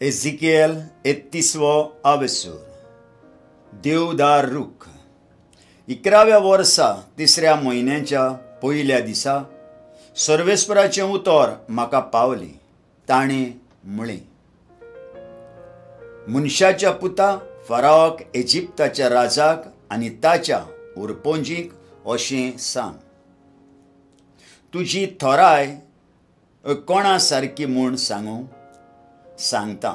एझेकिएल 31वो अवसूर. देवदार रूख. 11व्या वर्सा 3ऱ्या म्हयन्याच्या पयल्या दिसा सर्वेस्पराचें उतर म्हाका पावलें. ताणें म्हळें, मनशाच्या पुता फरावाक इजिप्ताच्या राजाक आनी ताच्या उरपोंजीक अशें सांग, तुजी थोराय कोणा सारकी म्हूण सांगता.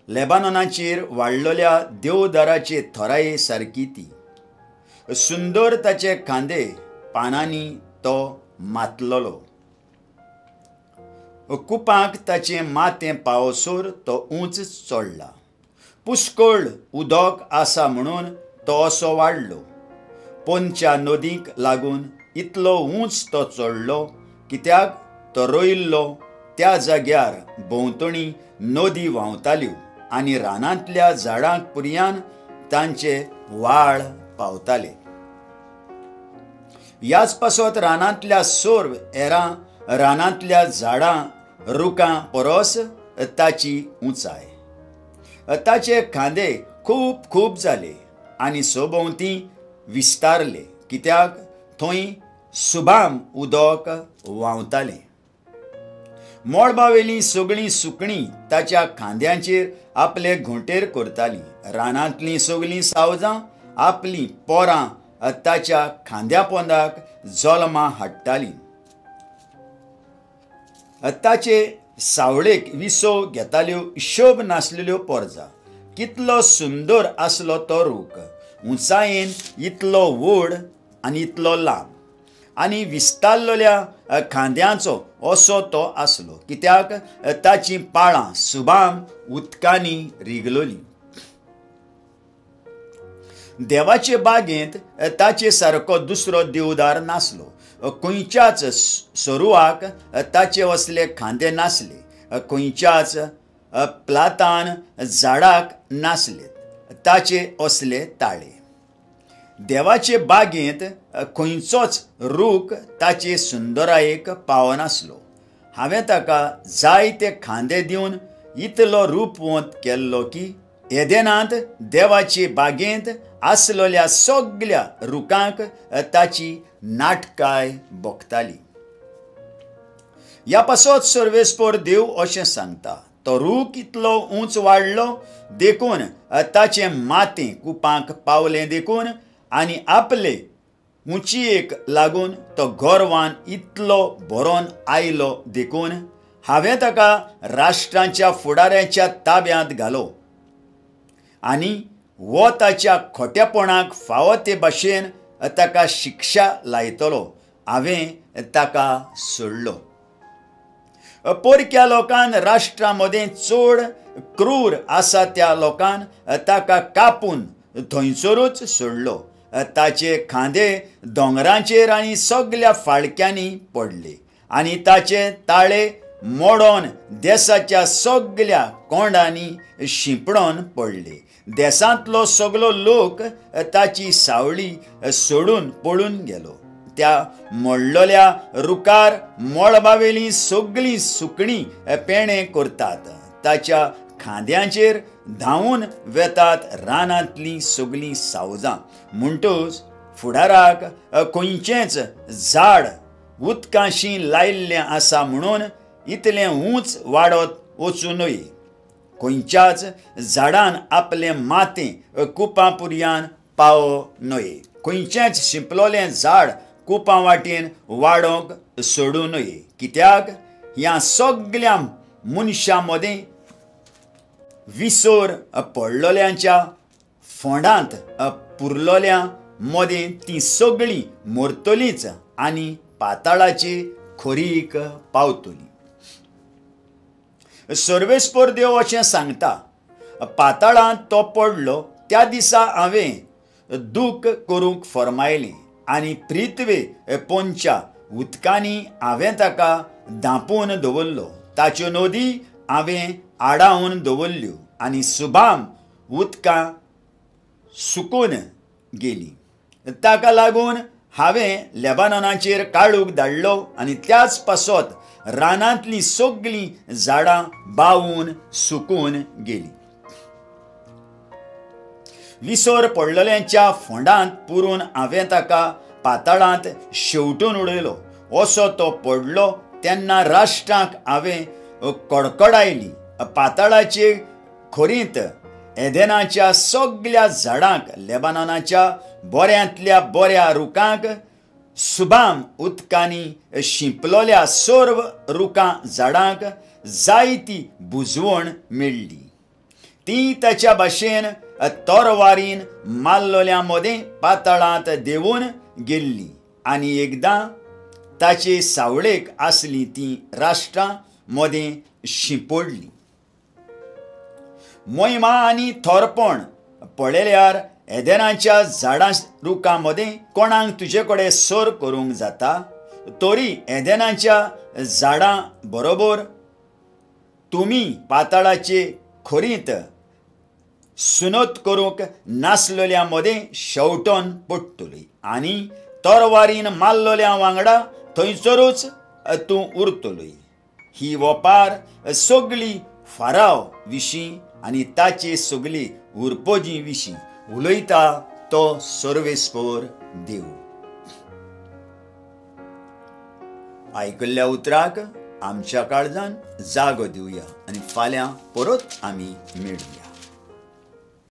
लेबानोनाचेर वाडलेल्या देवदाराचे थोराये सारकी ती. सुंदर ताचे खांदे पानांनी तो मातलोलो. कुपांक ताचें माथें पावसोर तो उंच चडला. पुष्कळ उदक आसा म्हणून तो असो वाडलो. पोंच्या नदीक लागून इतलो उंच तो चडलो, कित्याक तो रोयिल्लो त्या जाग्यार भोंवतणी नदी व्हांवताल्यो आनी रानांतल्या झाडांक पुरयान तांचे व्हाळ पावताले. ह्याच पासत रानांतल्या सोर्व हेरां रानांतल्या झाडां रुखां परस ताची उंचाय. ताचे खांदे खूब खूब जाले आनी सोबोवती विस्तारले, कित्याक थंय सुभाम उदक व्हांवतालें. मोळबावेलीं सगळीं सुकणीं ताच्या खांद्यांचेर आपले घोंटेर करतालीं. रानांतलीं सगळीं सावजां आपलीं पोरां ताच्या खांद्या पोंदाक जल्मा हाडटालीं. ताचे सावळेक विसो घेताल्यो शोभ नासलेल्यो पोरजां. कितलो सुंदर आसलो तो रूख. उंचायेन इतलो व्हड आनी इतलो लांब आनी विस्तारलेल्या खांद्यांचो असो तो आसलो, कित्याक ताचीं पाळां सुभाम उदकांनी रिगलोलीं. देवाचे बागेंत ताचे सारको दुसरो देवदार नासलो. खंयच्याच सरुवाक ताचे असले खांदे नासले. खंयच्याच प्लातान झाडाक नासलेत ताचे असले ताळे. देवाचे बागेंत खंयचोच रूख ताचे सुंदरायेक पावनासलो. हांवें ताका जायते खांदे दिवन इतलो रूपवंत केल्लो की एदेनांत देवाचे बागेंत आसलेल्या सगळ्या रुखांक ताची नाटकाय भोगताली. ह्या पासत सर्वेस्पर देव अशें सांगता, तो रूख इतलो उंच वाडलो देखून ताचें माथें कुपांक पावलें देखून आनी आपले उंचयेक लागून तो गर्वान इतलो भरोन आयलो देखून हांवें ताका राष्ट्रांच्या फुडाऱ्यांच्या ताब्यांत घालो आनी वो ताच्या खोटेपणाक फावो ते भाशेन ताका शिक्षा लायतलो. हांवें ताका सोडलो. पोरक्या लोकान राष्ट्रां मदें चड क्रूर आसा त्या लोकान ताका कापून थंयसरूच सोडलो. ताचे खांदे दोंगरांचेर आनी सगळ्या फाळक्यांनी पडले आनी ताचे ताळे मोडोन देशाच्या सगळ्या कोंडांनी शिंपडोन पडले. देशांतलो सगळो लोक ताची सावळी सोडून पळून गेलो. त्या मोडलेल्या रुखार मोळबावेलीं सगळीं सुकणीं पेणे करतात. ताच्या खांद्यांचेर धांवून वेतात रानांतलीं सगळीं सावजां. म्हणटूच फुडाराक खंयचेंच झाड उदकांशी लायिल्लें आसा म्हणून इतलें उंच वाडत वचूं नये. खंयच्याच झाडान आपलें माथें कुपां पुरयान पावो नये. खंयचेंच शिंपलोलें झाड कुपां वाटेन वाडोंक सोडूं नये, कित्याक ह्या सगळ्या मनशां मदें विसोर पडलोल्यांच्या फोंडांत पुरलोल्या मदें तीं सगळीं मरतलींच आनी पाताळाचे खोरीक पावतलीं. सर्वेस्पर देव अशें सांगता, पाताळांत तो पडलो त्या दिसा हांवें दूख करूंक फर्मायलें आनी प्रिथ्वे पोंच्या उदकांनी हांवें ताका धांपून दवरलो. ताच्यो नदी हांवें आडावन दवरल्यो आनी सुभाम उदकां सुकून गेलीं. ताका लागून हांवें लेबानोनाचेर काळूक धाडलो आनी त्याच पासत रानांतलीं सगळीं झाडां बावून सुकून गेलीं. विसर पडलेल्यांच्या फोंडांत पुरून हांवें ताका पाताळांत शेवटून उडयलो. असो तो पडलो तेन्ना राष्ट्रांक हांवें कडकडायली. पाताळाचे खोरींत एदेनाच्या सगळ्या झाडांक, लेबानोनाच्या बऱ्यांतल्या बऱ्या रुखांक, सुबाम उदकांनी शिंपलोल्या सर्व रुखां झाडांक जायती बुजवण मेळ्ळी. ती ताच्या भाशेन तोरवारीन मारलोल्या मदें पाताळांत देंवून गेल्ली आनी एकदां ताचे सावळेक आसली ती राष्ट्रां मदें शिंपडली. मोहिमा आनी थोरपण पळयल्यार एदेनाच्या झाडां रुखां मदें कोणाक तुजे कडेन सर करूंक जाता? तरी एदेनाच्या झाडां बरोबर तुमी पाताळाचे खोरींत सुनोत करूंक नासलेल्या मदें शेवटोन पडटली आनी तोरवारीन मारलोल्या वांगडा थंयसरूच तूं उरतलोय. ही ओपार सगळी फाराव विशीं आनी ताचे सगळी उरपोजी विशीं उलयता तो सर्वेस्पर देव. आयकल्ल्या उतराक आमच्या काळजान जागो दिवया आनी फाल्यां परत आमी मेळुया.